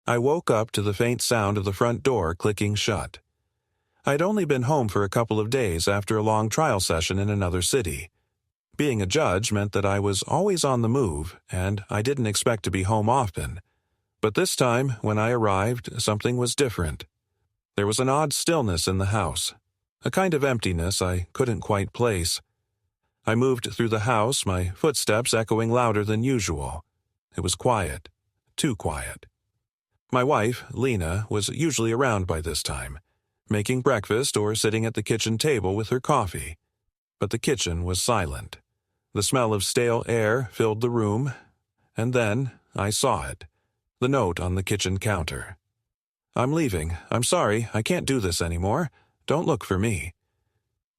I woke up to the faint sound of the front door clicking shut. I'd only been home for a couple of days after a long trial session in another city. Being a judge meant that I was always on the move, and I didn't expect to be home often. But this time, when I arrived, something was different. There was an odd stillness in the house, a kind of emptiness I couldn't quite place. I moved through the house, my footsteps echoing louder than usual. It was quiet, too quiet. My wife, Lena, was usually around by this time, making breakfast or sitting at the kitchen table with her coffee. But the kitchen was silent. The smell of stale air filled the room, and then I saw it, the note on the kitchen counter. "I'm leaving. I'm sorry, I can't do this anymore. Don't look for me."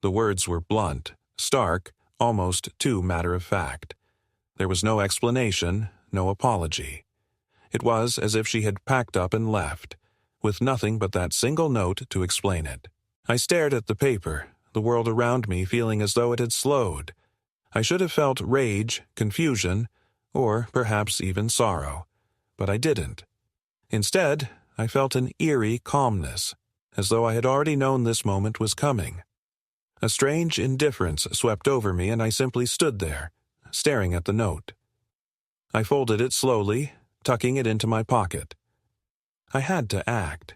The words were blunt, stark, almost too matter-of-fact. There was no explanation, no apology. It was as if she had packed up and left, with nothing but that single note to explain it. I stared at the paper, the world around me feeling as though it had slowed. I should have felt rage, confusion, or perhaps even sorrow, but I didn't. Instead, I felt an eerie calmness, as though I had already known this moment was coming. A strange indifference swept over me, and I simply stood there, staring at the note. I folded it slowly, tucking it into my pocket. I had to act.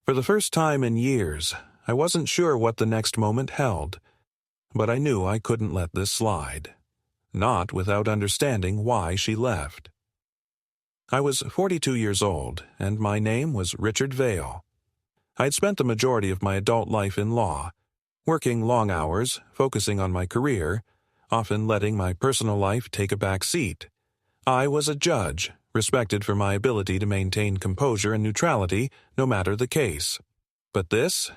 For the first time in years, I wasn't sure what the next moment held, but I knew I couldn't let this slide. Not without understanding why she left. I was 42 years old, and my name was Richard Vale. I'd spent the majority of my adult life in law, working long hours, focusing on my career, often letting my personal life take a back seat. I was a judge, respected for my ability to maintain composure and neutrality, no matter the case. But this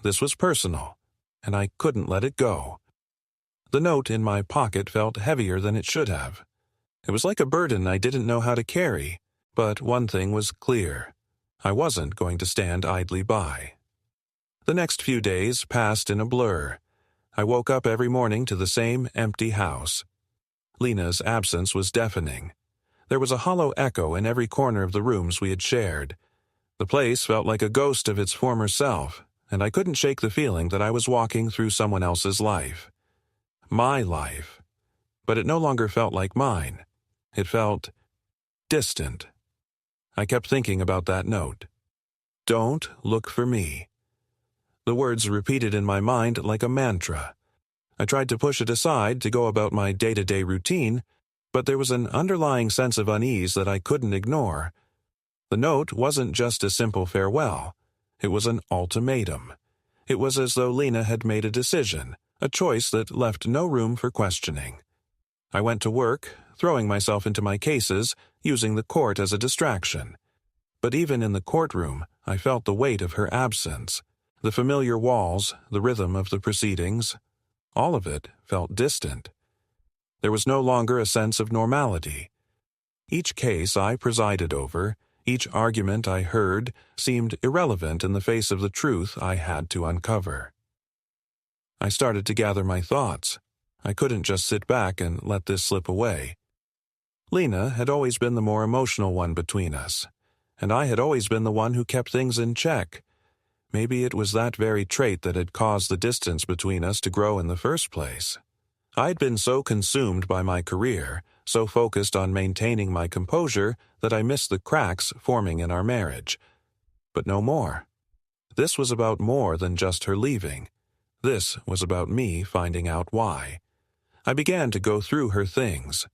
was personal, and I couldn't let it go. The note in my pocket felt heavier than it should have. It was like a burden I didn't know how to carry, but one thing was clear. I wasn't going to stand idly by. The next few days passed in a blur. I woke up every morning to the same empty house. Lena's absence was deafening. There was a hollow echo in every corner of the rooms we had shared. The place felt like a ghost of its former self, and I couldn't shake the feeling that I was walking through someone else's life. My life. But it no longer felt like mine. It felt distant. I kept thinking about that note. "Don't look for me." The words repeated in my mind like a mantra. I tried to push it aside to go about my day-to-day routine, but there was an underlying sense of unease that I couldn't ignore. The note wasn't just a simple farewell. It was an ultimatum. It was as though Lena had made a decision, a choice that left no room for questioning. I went to work, throwing myself into my cases, using the court as a distraction. But even in the courtroom, I felt the weight of her absence. The familiar walls, the rhythm of the proceedings, all of it felt distant. There was no longer a sense of normality. Each case I presided over, each argument I heard, seemed irrelevant in the face of the truth I had to uncover. I started to gather my thoughts. I couldn't just sit back and let this slip away. Lena had always been the more emotional one between us, and I had always been the one who kept things in check. Maybe it was that very trait that had caused the distance between us to grow in the first place. I'd been so consumed by my career, so focused on maintaining my composure, that I missed the cracks forming in our marriage. But no more. This was about more than just her leaving. This was about me finding out why. I began to go through her things.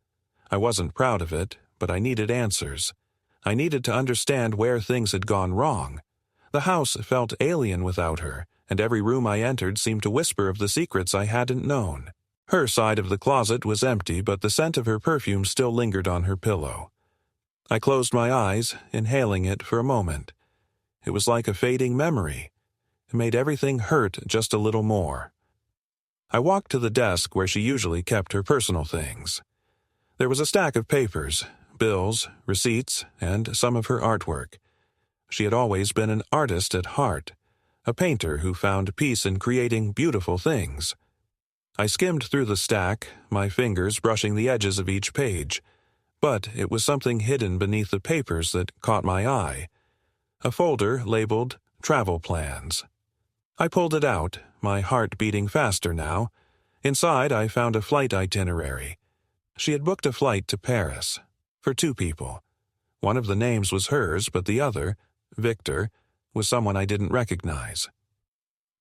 I wasn't proud of it, but I needed answers. I needed to understand where things had gone wrong. The house felt alien without her, and every room I entered seemed to whisper of the secrets I hadn't known. Her side of the closet was empty, but the scent of her perfume still lingered on her pillow. I closed my eyes, inhaling it for a moment. It was like a fading memory. It made everything hurt just a little more. I walked to the desk where she usually kept her personal things. There was a stack of papers, bills, receipts, and some of her artwork. She had always been an artist at heart, a painter who found peace in creating beautiful things. I skimmed through the stack, my fingers brushing the edges of each page, But it was something hidden beneath the papers that caught my eye. A folder labeled Travel Plans. I pulled it out, my heart beating faster now. Inside, I found a flight itinerary. She had booked a flight to Paris, for 2 people. One of the names was hers, but the other, Victor, was someone I didn't recognize.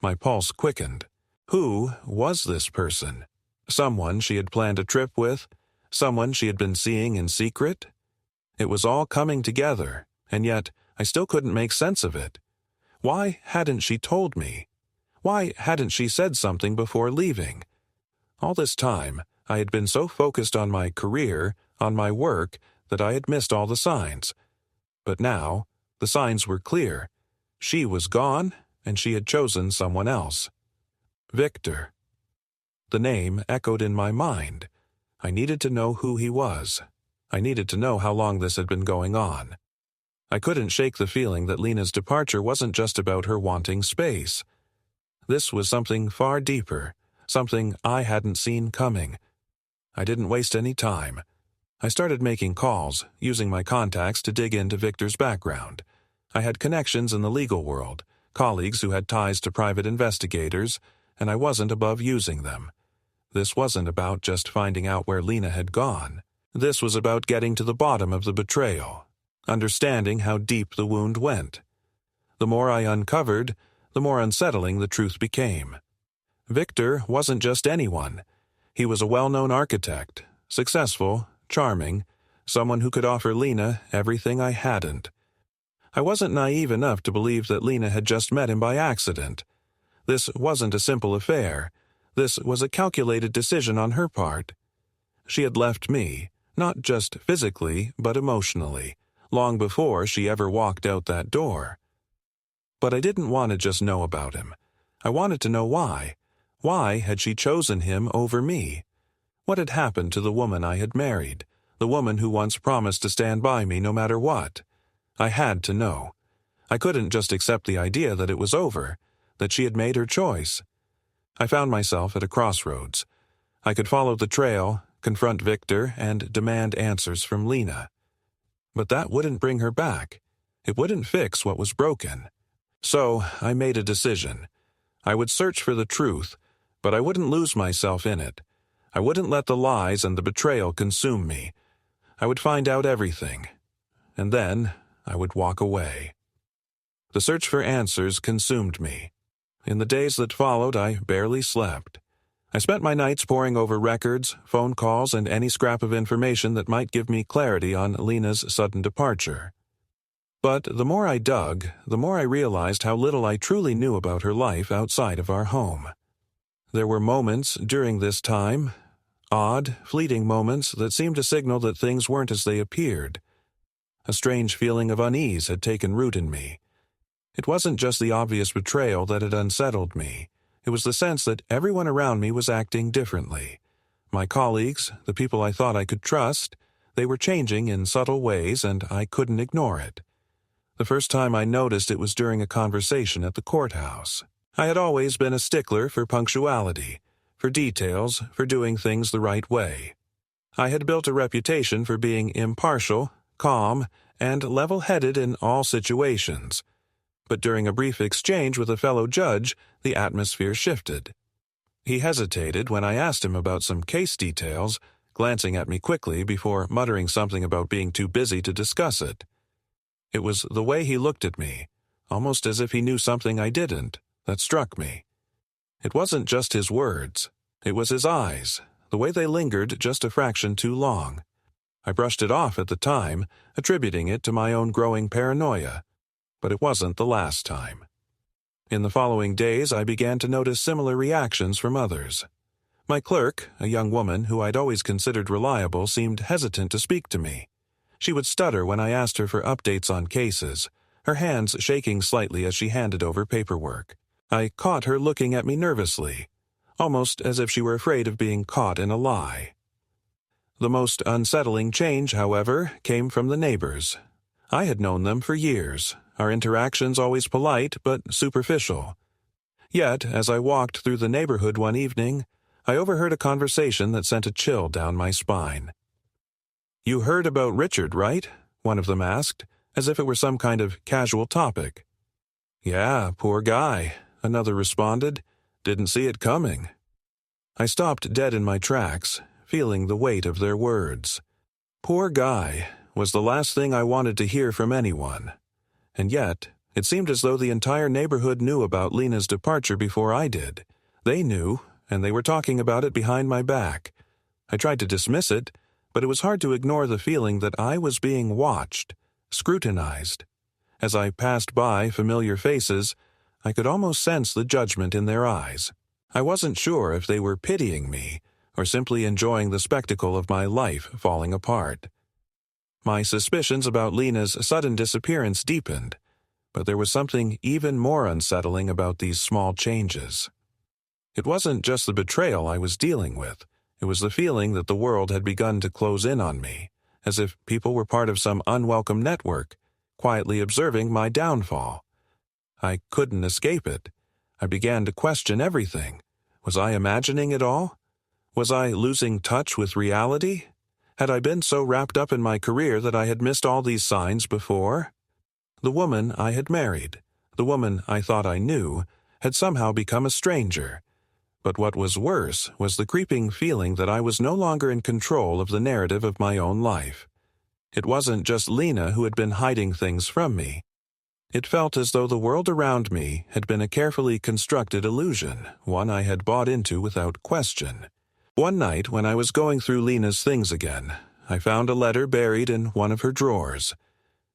My pulse quickened. Who was this person? Someone she had planned a trip with? Someone she had been seeing in secret? It was all coming together, and yet I still couldn't make sense of it. Why hadn't she told me? Why hadn't she said something before leaving? All this time, I had been so focused on my career, on my work, that I had missed all the signs. But now, the signs were clear. She was gone, and she had chosen someone else. Victor. The name echoed in my mind. I needed to know who he was. I needed to know how long this had been going on. I couldn't shake the feeling that Lena's departure wasn't just about her wanting space. This was something far deeper, something I hadn't seen coming. I didn't waste any time. I started making calls, using my contacts to dig into Victor's background. I had connections in the legal world, colleagues who had ties to private investigators, and I wasn't above using them. This wasn't about just finding out where Lena had gone. This was about getting to the bottom of the betrayal, understanding how deep the wound went. The more I uncovered, the more unsettling the truth became. Victor wasn't just anyone. He was a well-known architect, successful, charming, someone who could offer Lena everything I hadn't. I wasn't naive enough to believe that Lena had just met him by accident. This wasn't a simple affair. This was a calculated decision on her part. She had left me, not just physically, but emotionally, long before she ever walked out that door. But I didn't want to just know about him. I wanted to know why. Why had she chosen him over me? What had happened to the woman I had married, the woman who once promised to stand by me no matter what? I had to know. I couldn't just accept the idea that it was over, that she had made her choice. I found myself at a crossroads. I could follow the trail, confront Victor, and demand answers from Lena. But that wouldn't bring her back. It wouldn't fix what was broken. So I made a decision. I would search for the truth, but I wouldn't lose myself in it. I wouldn't let the lies and the betrayal consume me. I would find out everything, and then I would walk away. The search for answers consumed me. In the days that followed, I barely slept. I spent my nights poring over records, phone calls, and any scrap of information that might give me clarity on Lena's sudden departure. But the more I dug, the more I realized how little I truly knew about her life outside of our home. There were moments during this time, odd, fleeting moments that seemed to signal that things weren't as they appeared. A strange feeling of unease had taken root in me. It wasn't just the obvious betrayal that had unsettled me. It was the sense that everyone around me was acting differently. My colleagues, the people I thought I could trust, they were changing in subtle ways, and I couldn't ignore it. The first time I noticed it was during a conversation at the courthouse. I had always been a stickler for punctuality, for details, for doing things the right way. I had built a reputation for being impartial, calm, and level-headed in all situations. But during a brief exchange with a fellow judge, the atmosphere shifted. He hesitated when I asked him about some case details, glancing at me quickly before muttering something about being too busy to discuss it. It was the way he looked at me, almost as if he knew something I didn't, that struck me. It wasn't just his words. It was his eyes, the way they lingered just a fraction too long. I brushed it off at the time, attributing it to my own growing paranoia. But it wasn't the last time. In the following days, I began to notice similar reactions from others. My clerk, a young woman who I'd always considered reliable, seemed hesitant to speak to me. She would stutter when I asked her for updates on cases, her hands shaking slightly as she handed over paperwork. I caught her looking at me nervously, almost as if she were afraid of being caught in a lie. The most unsettling change, however, came from the neighbors. I had known them for years, our interactions always polite but superficial. Yet, as I walked through the neighborhood one evening, I overheard a conversation that sent a chill down my spine. "You heard about Richard, right?" one of them asked, as if it were some kind of casual topic. "Yeah, poor guy," another responded. "Didn't see it coming." I stopped dead in my tracks, feeling the weight of their words. Poor guy was the last thing I wanted to hear from anyone. And yet, it seemed as though the entire neighborhood knew about Lena's departure before I did. They knew, and they were talking about it behind my back. I tried to dismiss it, but it was hard to ignore the feeling that I was being watched, scrutinized. As I passed by familiar faces, I could almost sense the judgment in their eyes. I wasn't sure if they were pitying me or simply enjoying the spectacle of my life falling apart. My suspicions about Lena's sudden disappearance deepened, but there was something even more unsettling about these small changes. It wasn't just the betrayal I was dealing with. It was the feeling that the world had begun to close in on me, as if people were part of some unwelcome network, quietly observing my downfall. I couldn't escape it. I began to question everything. Was I imagining it all? Was I losing touch with reality? Had I been so wrapped up in my career that I had missed all these signs before? The woman I had married, the woman I thought I knew, had somehow become a stranger. But what was worse was the creeping feeling that I was no longer in control of the narrative of my own life. It wasn't just Lena who had been hiding things from me. It felt as though the world around me had been a carefully constructed illusion, one I had bought into without question. One night, when I was going through Lena's things again, I found a letter buried in one of her drawers.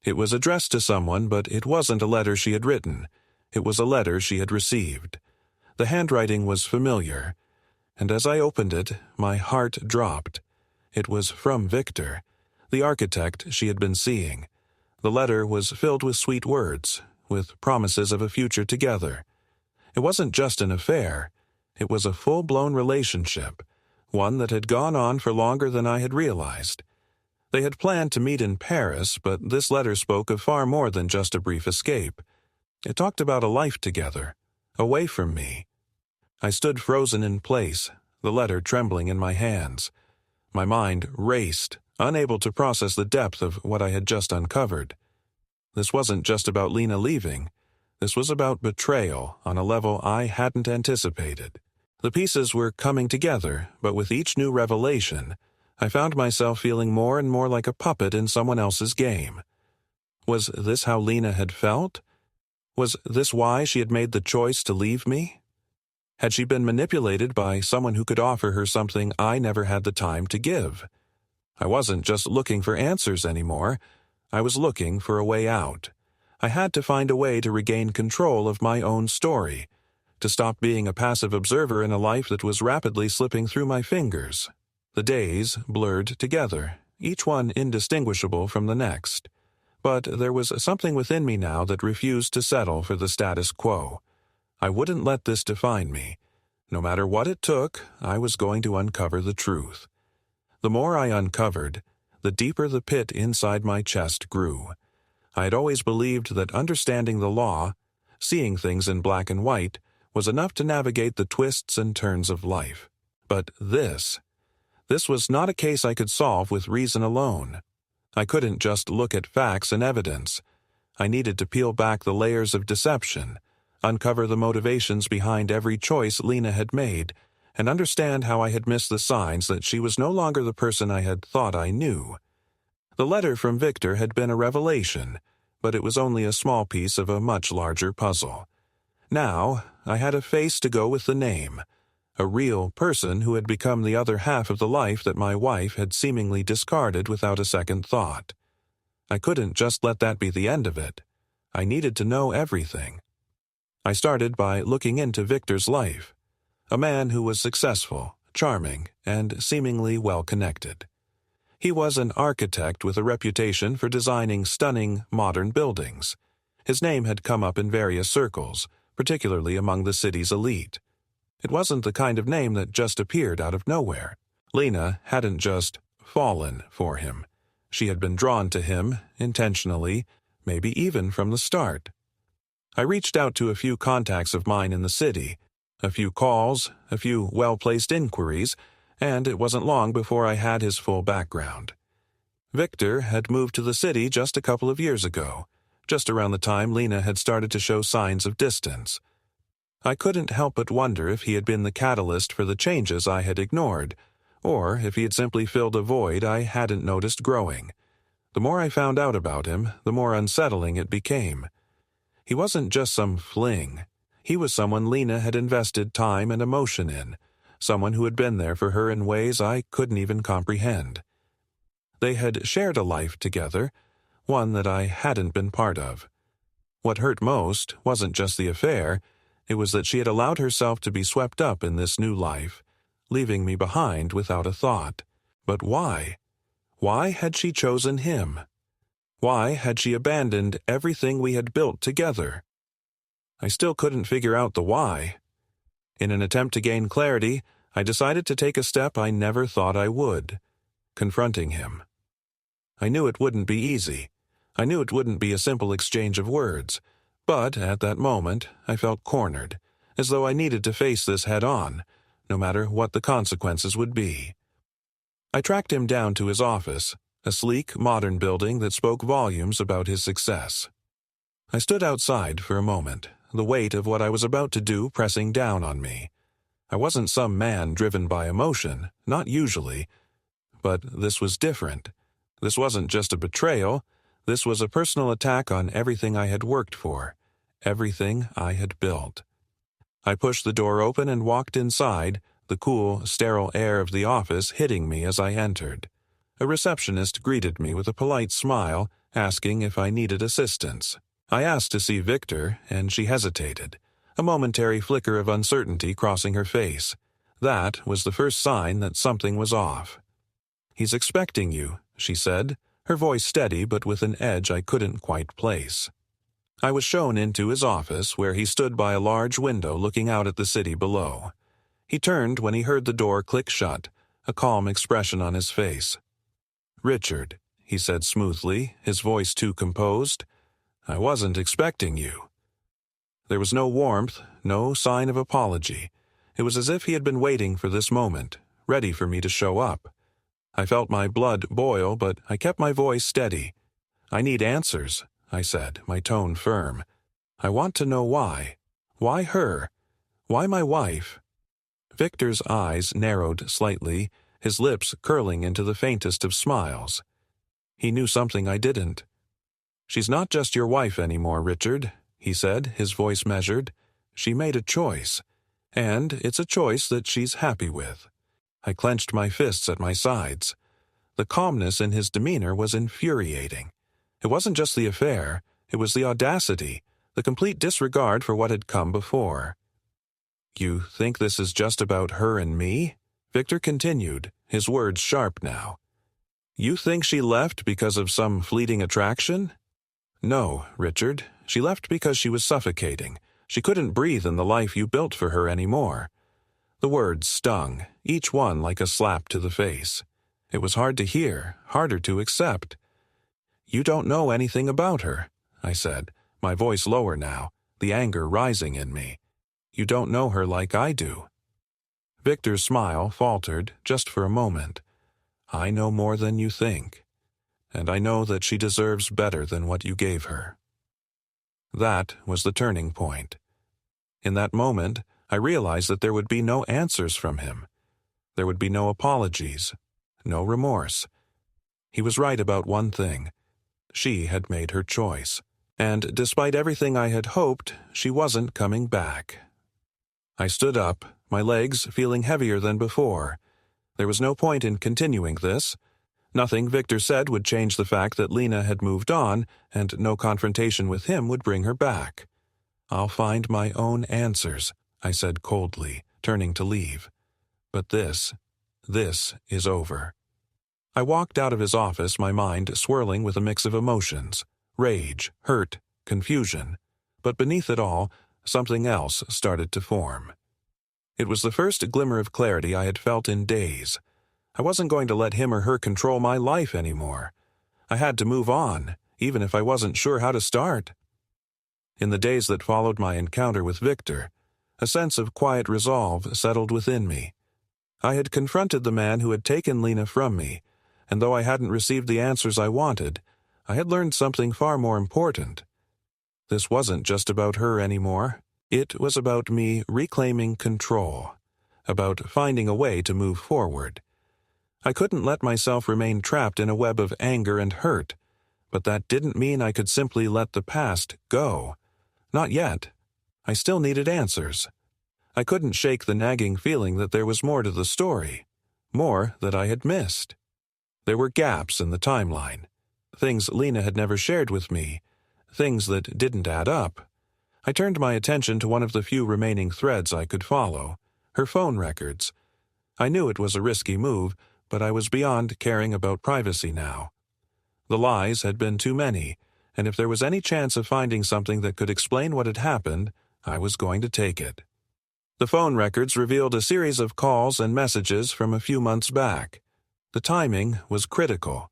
It was addressed to someone, but it wasn't a letter she had written. It was a letter she had received. The handwriting was familiar, and as I opened it, my heart dropped. It was from Victor, the architect she had been seeing. The letter was filled with sweet words, with promises of a future together. It wasn't just an affair. It was a full-blown relationship, one that had gone on for longer than I had realized. They had planned to meet in Paris, but this letter spoke of far more than just a brief escape. It talked about a life together, away from me. I stood frozen in place, the letter trembling in my hands. My mind raced, unable to process the depth of what I had just uncovered. This wasn't just about Lena leaving. This was about betrayal on a level I hadn't anticipated. The pieces were coming together, but with each new revelation, I found myself feeling more and more like a puppet in someone else's game. Was this how Lena had felt? Was this why she had made the choice to leave me? Had she been manipulated by someone who could offer her something I never had the time to give? I wasn't just looking for answers anymore. I was looking for a way out. I had to find a way to regain control of my own story, to stop being a passive observer in a life that was rapidly slipping through my fingers. The days blurred together, each one indistinguishable from the next. But there was something within me now that refused to settle for the status quo. I wouldn't let this define me. No matter what it took, I was going to uncover the truth. The more I uncovered, the deeper the pit inside my chest grew. I had always believed that understanding the law, seeing things in black and white, was enough to navigate the twists and turns of life. But this was not a case I could solve with reason alone. I couldn't just look at facts and evidence. I needed to peel back the layers of deception, uncover the motivations behind every choice Lena had made, and understand how I had missed the signs that she was no longer the person I had thought I knew. The letter from Victor had been a revelation, but it was only a small piece of a much larger puzzle. Now, I had a face to go with the name, a real person who had become the other half of the life that my wife had seemingly discarded without a second thought. I couldn't just let that be the end of it. I needed to know everything. I started by looking into Victor's life, a man who was successful, charming, and seemingly well-connected. He was an architect with a reputation for designing stunning, modern buildings. His name had come up in various circles, particularly among the city's elite. It wasn't the kind of name that just appeared out of nowhere. Lena hadn't just fallen for him. She had been drawn to him, intentionally, maybe even from the start. I reached out to a few contacts of mine in the city, a few calls, a few well-placed inquiries, and it wasn't long before I had his full background. Victor had moved to the city just a couple of years ago, just around the time Lena had started to show signs of distance. I couldn't help but wonder if he had been the catalyst for the changes I had ignored, or if he had simply filled a void I hadn't noticed growing. The more I found out about him, the more unsettling it became. He wasn't just some fling. He was someone Lena had invested time and emotion in, someone who had been there for her in ways I couldn't even comprehend. They had shared a life together, one that I hadn't been part of. What hurt most wasn't just the affair, it was that she had allowed herself to be swept up in this new life, leaving me behind without a thought. But why? Why had she chosen him? Why had she abandoned everything we had built together? I still couldn't figure out the why. In an attempt to gain clarity, I decided to take a step I never thought I would, confronting him. I knew it wouldn't be easy. I knew it wouldn't be a simple exchange of words, but at that moment I felt cornered, as though I needed to face this head-on, no matter what the consequences would be. I tracked him down to his office, a sleek, modern building that spoke volumes about his success. I stood outside for a moment, the weight of what I was about to do pressing down on me. I wasn't some man driven by emotion, not usually, but this was different. This wasn't just a betrayal, this was a personal attack on everything I had worked for, everything I had built. I pushed the door open and walked inside, the cool, sterile air of the office hitting me as I entered. A receptionist greeted me with a polite smile, asking if I needed assistance. I asked to see Victor, and she hesitated, a momentary flicker of uncertainty crossing her face. That was the first sign that something was off. "He's expecting you," she said, her voice steady but with an edge I couldn't quite place. I was shown into his office, where he stood by a large window looking out at the city below. He turned when he heard the door click shut, a calm expression on his face. "Richard," he said smoothly, his voice too composed, "I wasn't expecting you." There was no warmth, no sign of apology. It was as if he had been waiting for this moment, ready for me to show up. I felt my blood boil, but I kept my voice steady. "I need answers," I said, my tone firm. "I want to know why. Why her? Why my wife?" Victor's eyes narrowed slightly, his lips curling into the faintest of smiles. He knew something I didn't. "She's not just your wife anymore, Richard," he said, his voice measured. "She made a choice, and it's a choice that she's happy with." I clenched my fists at my sides. The calmness in his demeanor was infuriating. It wasn't just the affair, it was the audacity, the complete disregard for what had come before. "You think this is just about her and me?" Victor continued, his words sharp now. "You think she left because of some fleeting attraction?" "No, Richard. She left because she was suffocating. She couldn't breathe in the life you built for her anymore." The words stung, each one like a slap to the face. It was hard to hear, harder to accept. "You don't know anything about her," I said, my voice lower now, the anger rising in me. "You don't know her like I do." Victor's smile faltered just for a moment. "I know more than you think, and I know that she deserves better than what you gave her." That was the turning point. In that moment, I realized that there would be no answers from him. There would be no apologies, no remorse. He was right about one thing. She had made her choice, and despite everything I had hoped, she wasn't coming back. I stood up, my legs feeling heavier than before. There was no point in continuing this. Nothing Victor said would change the fact that Lena had moved on, and no confrontation with him would bring her back. "I'll find my own answers," I said coldly, turning to leave. "But this is over." I walked out of his office, my mind swirling with a mix of emotions, rage, hurt, confusion. But beneath it all, something else started to form. It was the first glimmer of clarity I had felt in days. I wasn't going to let him or her control my life anymore. I had to move on, even if I wasn't sure how to start. In the days that followed my encounter with Victor, a sense of quiet resolve settled within me. I had confronted the man who had taken Lena from me, and though I hadn't received the answers I wanted, I had learned something far more important. This wasn't just about her anymore. It was about me reclaiming control, about finding a way to move forward. I couldn't let myself remain trapped in a web of anger and hurt, but that didn't mean I could simply let the past go. Not yet. I still needed answers. I couldn't shake the nagging feeling that there was more to the story, more that I had missed. There were gaps in the timeline, things Lena had never shared with me, things that didn't add up. I turned my attention to one of the few remaining threads I could follow, her phone records. I knew it was a risky move, but I was beyond caring about privacy now. The lies had been too many, and if there was any chance of finding something that could explain what had happened, I was going to take it. The phone records revealed a series of calls and messages from a few months back. The timing was critical.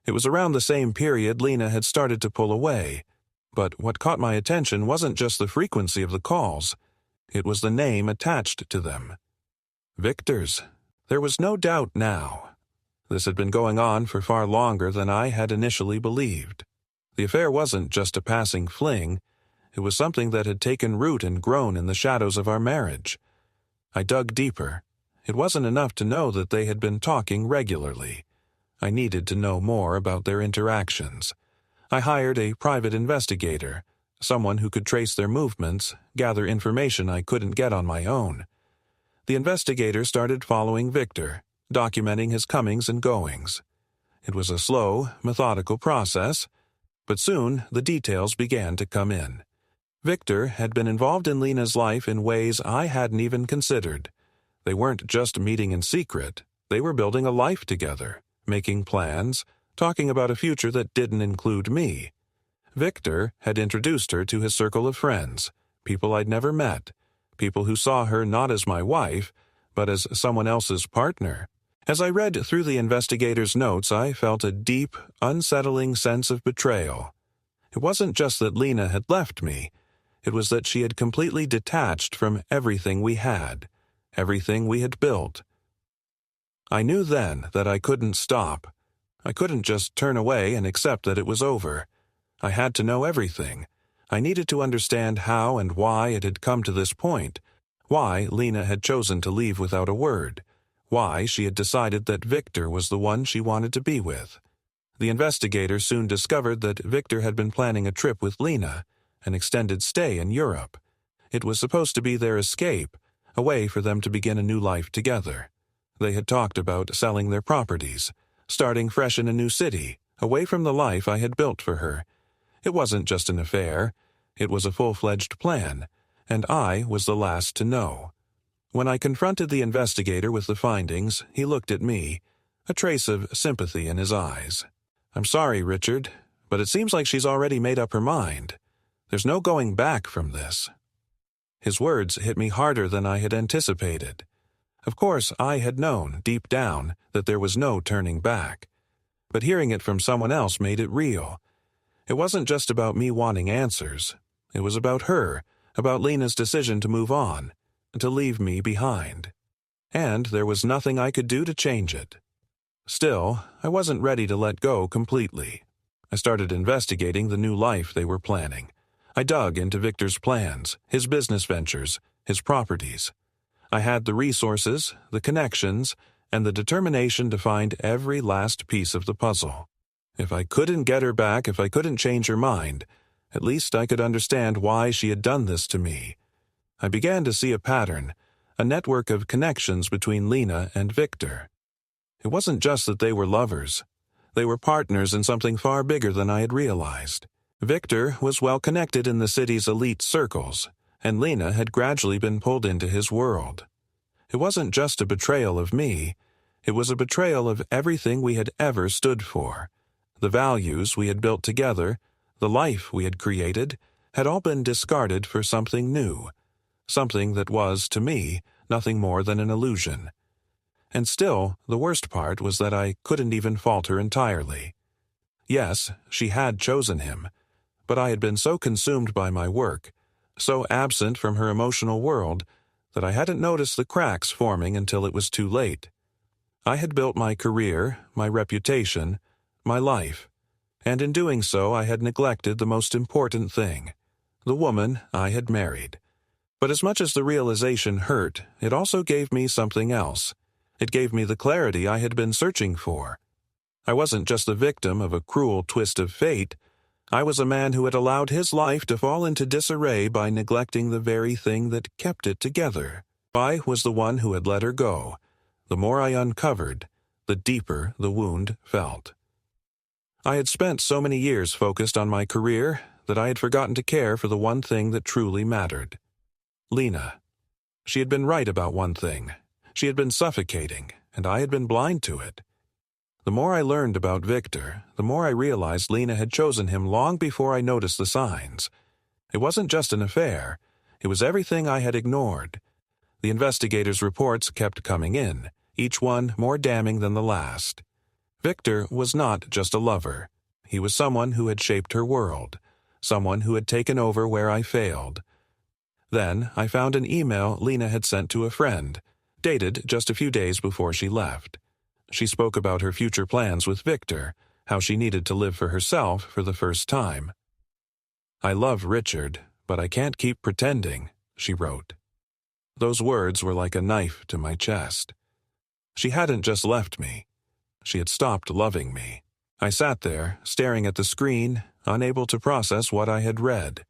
It was around the same period Lena had started to pull away. But what caught my attention wasn't just the frequency of the calls. It was the name attached to them. Victor's. There was no doubt now. This had been going on for far longer than I had initially believed. The affair wasn't just a passing fling. It was something that had taken root and grown in the shadows of our marriage. I dug deeper. It wasn't enough to know that they had been talking regularly. I needed to know more about their interactions. I hired a private investigator, someone who could trace their movements, gather information I couldn't get on my own. The investigator started following Victor, documenting his comings and goings. It was a slow, methodical process, but soon the details began to come in. Victor had been involved in Lena's life in ways I hadn't even considered. They weren't just meeting in secret. They were building a life together, making plans, talking about a future that didn't include me. Victor had introduced her to his circle of friends, people I'd never met, people who saw her not as my wife, but as someone else's partner. As I read through the investigator's notes, I felt a deep, unsettling sense of betrayal. It wasn't just that Lena had left me. It was that she had completely detached from everything we had, everything we had built. I knew then that I couldn't stop. I couldn't just turn away and accept that it was over. I had to know everything. I needed to understand how and why it had come to this point, why Lena had chosen to leave without a word, why she had decided that Victor was the one she wanted to be with. The investigator soon discovered that Victor had been planning a trip with Lena, an extended stay in Europe. It was supposed to be their escape, a way for them to begin a new life together. They had talked about selling their properties, starting fresh in a new city, away from the life I had built for her. It wasn't just an affair. It was a full-fledged plan, and I was the last to know. When I confronted the investigator with the findings, he looked at me, a trace of sympathy in his eyes. "I'm sorry, Richard, but it seems like she's already made up her mind. There's no going back from this." His words hit me harder than I had anticipated. Of course, I had known, deep down, that there was no turning back. But hearing it from someone else made it real. It wasn't just about me wanting answers. It was about her, about Lena's decision to move on, to leave me behind. And there was nothing I could do to change it. Still, I wasn't ready to let go completely. I started investigating the new life they were planning. I dug into Victor's plans, his business ventures, his properties. I had the resources, the connections, and the determination to find every last piece of the puzzle. If I couldn't get her back, if I couldn't change her mind, at least I could understand why she had done this to me. I began to see a pattern, a network of connections between Lena and Victor. It wasn't just that they were lovers. They were partners in something far bigger than I had realized. Victor was well connected in the city's elite circles, and Lena had gradually been pulled into his world. It wasn't just a betrayal of me. It was a betrayal of everything we had ever stood for. The values we had built together, the life we had created, had all been discarded for something new, something that was, to me, nothing more than an illusion. And still, the worst part was that I couldn't even fault her entirely. Yes, she had chosen him, but I had been so consumed by my work, so absent from her emotional world, that I hadn't noticed the cracks forming until it was too late. I had built my career, my reputation, my life, and in doing so I had neglected the most important thing, the woman I had married. But as much as the realization hurt, it also gave me something else. It gave me the clarity I had been searching for. I wasn't just the victim of a cruel twist of fate. I was a man who had allowed his life to fall into disarray by neglecting the very thing that kept it together. I was the one who had let her go. The more I uncovered, the deeper the wound felt. I had spent so many years focused on my career that I had forgotten to care for the one thing that truly mattered. Lena. She had been right about one thing. She had been suffocating, and I had been blind to it. The more I learned about Victor, the more I realized Lena had chosen him long before I noticed the signs. It wasn't just an affair. It was everything I had ignored. The investigators' reports kept coming in, each one more damning than the last. Victor was not just a lover. He was someone who had shaped her world, someone who had taken over where I failed. Then I found an email Lena had sent to a friend, dated just a few days before she left. She spoke about her future plans with Victor, how she needed to live for herself for the first time. "I love Richard, but I can't keep pretending," she wrote. Those words were like a knife to my chest. She hadn't just left me. She had stopped loving me. I sat there, staring at the screen, unable to process what I had read.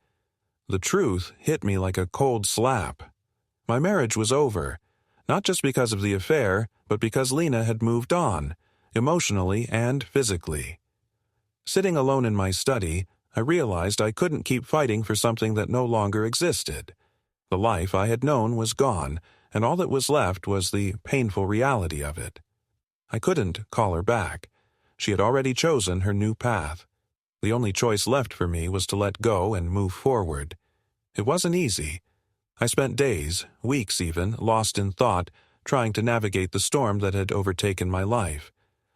The truth hit me like a cold slap. My marriage was over, not just because of the affair, but because Lena had moved on, emotionally and physically. Sitting alone in my study, I realized I couldn't keep fighting for something that no longer existed. The life I had known was gone, and all that was left was the painful reality of it. I couldn't call her back. She had already chosen her new path. The only choice left for me was to let go and move forward. It wasn't easy. I spent days, weeks even, lost in thought, trying to navigate the storm that had overtaken my life.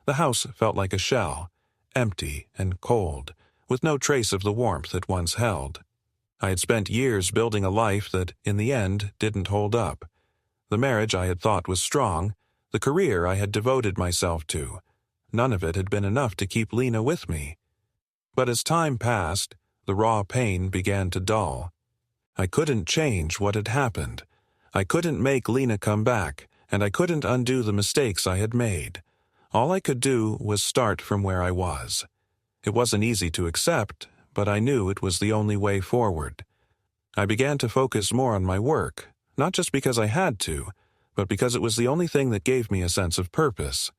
The house felt like a shell, empty and cold, with no trace of the warmth it once held. I had spent years building a life that, in the end, didn't hold up. The marriage I had thought was strong, the career I had devoted myself to, none of it had been enough to keep Lena with me. But as time passed, the raw pain began to dull. I couldn't change what had happened. I couldn't make Lena come back, and I couldn't undo the mistakes I had made. All I could do was start from where I was. It wasn't easy to accept, but I knew it was the only way forward. I began to focus more on my work, not just because I had to, but because it was the only thing that gave me a sense of purpose.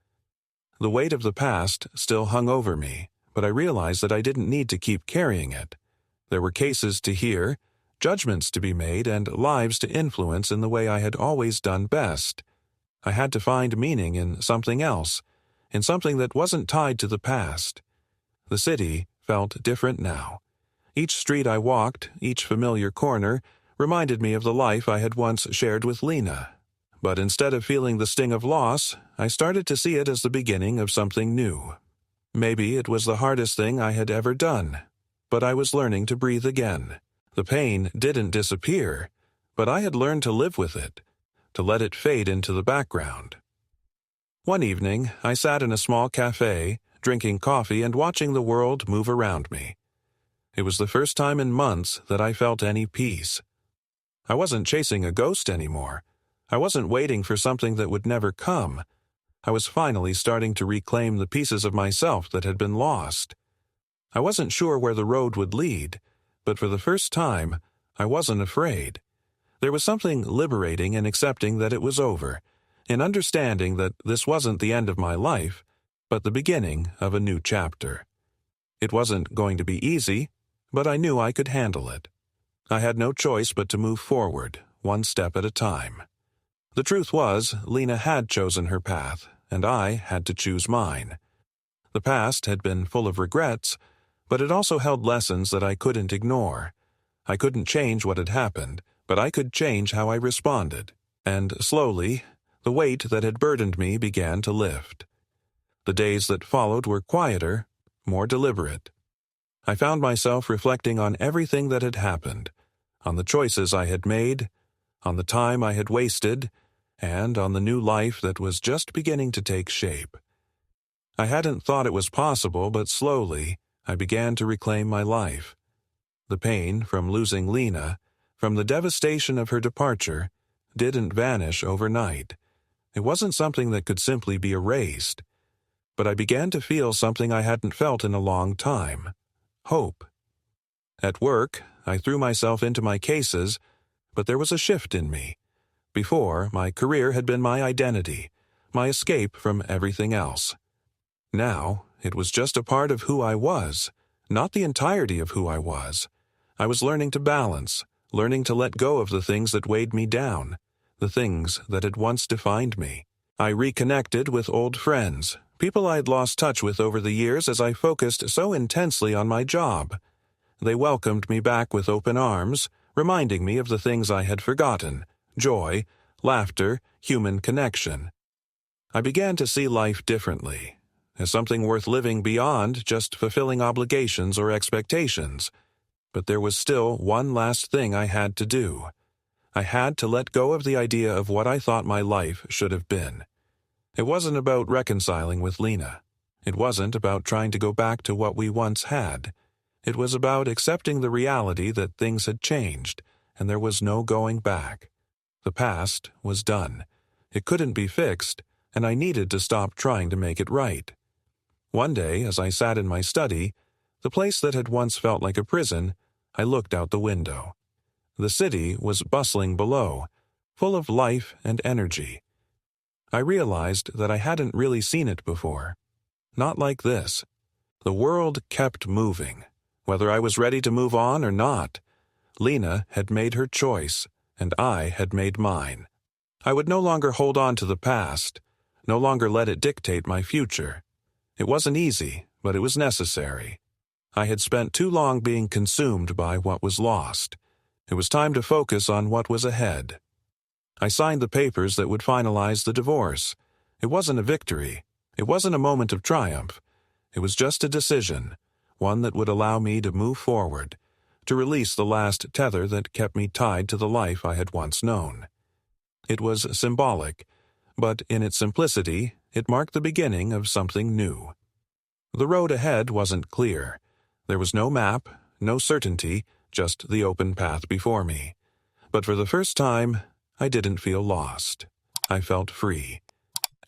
The weight of the past still hung over me, but I realized that I didn't need to keep carrying it. There were cases to hear, judgments to be made, and lives to influence in the way I had always done best. I had to find meaning in something else, in something that wasn't tied to the past. The city felt different now. Each street I walked, each familiar corner, reminded me of the life I had once shared with Lena. But instead of feeling the sting of loss, I started to see it as the beginning of something new. Maybe it was the hardest thing I had ever done, but I was learning to breathe again. The pain didn't disappear, but I had learned to live with it, to let it fade into the background. One evening, I sat in a small cafe, drinking coffee and watching the world move around me. It was the first time in months that I felt any peace. I wasn't chasing a ghost anymore. I wasn't waiting for something that would never come. I was finally starting to reclaim the pieces of myself that had been lost. I wasn't sure where the road would lead, but for the first time, I wasn't afraid. There was something liberating in accepting that it was over, in understanding that this wasn't the end of my life, but the beginning of a new chapter. It wasn't going to be easy, but I knew I could handle it. I had no choice but to move forward, one step at a time. The truth was, Lena had chosen her path, and I had to choose mine. The past had been full of regrets, but it also held lessons that I couldn't ignore. I couldn't change what had happened, but I could change how I responded. And slowly, the weight that had burdened me began to lift. The days that followed were quieter, more deliberate. I found myself reflecting on everything that had happened, on the choices I had made, on the time I had wasted, and on the new life that was just beginning to take shape. I hadn't thought it was possible, but slowly I began to reclaim my life. The pain from losing Lena, from the devastation of her departure, didn't vanish overnight. It wasn't something that could simply be erased. But I began to feel something I hadn't felt in a long time: hope. At work, I threw myself into my cases, but there was a shift in me. Before, my career had been my identity, my escape from everything else. Now, it was just a part of who I was, not the entirety of who I was. I was learning to balance, learning to let go of the things that weighed me down, the things that had once defined me. I reconnected with old friends, people I had lost touch with over the years as I focused so intensely on my job. They welcomed me back with open arms, reminding me of the things I had forgotten: joy, laughter, human connection. I began to see life differently, as something worth living beyond just fulfilling obligations or expectations. But there was still one last thing I had to do. I had to let go of the idea of what I thought my life should have been. It wasn't about reconciling with Lena. It wasn't about trying to go back to what we once had. It was about accepting the reality that things had changed, and there was no going back. The past was done. It couldn't be fixed, and I needed to stop trying to make it right. One day, as I sat in my study, the place that had once felt like a prison, I looked out the window. The city was bustling below, full of life and energy. I realized that I hadn't really seen it before. Not like this. The world kept moving, whether I was ready to move on or not. Lena had made her choice, and I had made mine. I would no longer hold on to the past, no longer let it dictate my future. It wasn't easy, but it was necessary. I had spent too long being consumed by what was lost. It was time to focus on what was ahead. I signed the papers that would finalize the divorce. It wasn't a victory. It wasn't a moment of triumph. It was just a decision, one that would allow me to move forward, to release the last tether that kept me tied to the life I had once known. It was symbolic, but in its simplicity, it marked the beginning of something new. The road ahead wasn't clear. There was no map, no certainty, just the open path before me. But for the first time, I didn't feel lost. I felt free.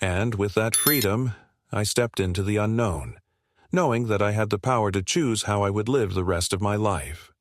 And with that freedom, I stepped into the unknown, knowing that I had the power to choose how I would live the rest of my life.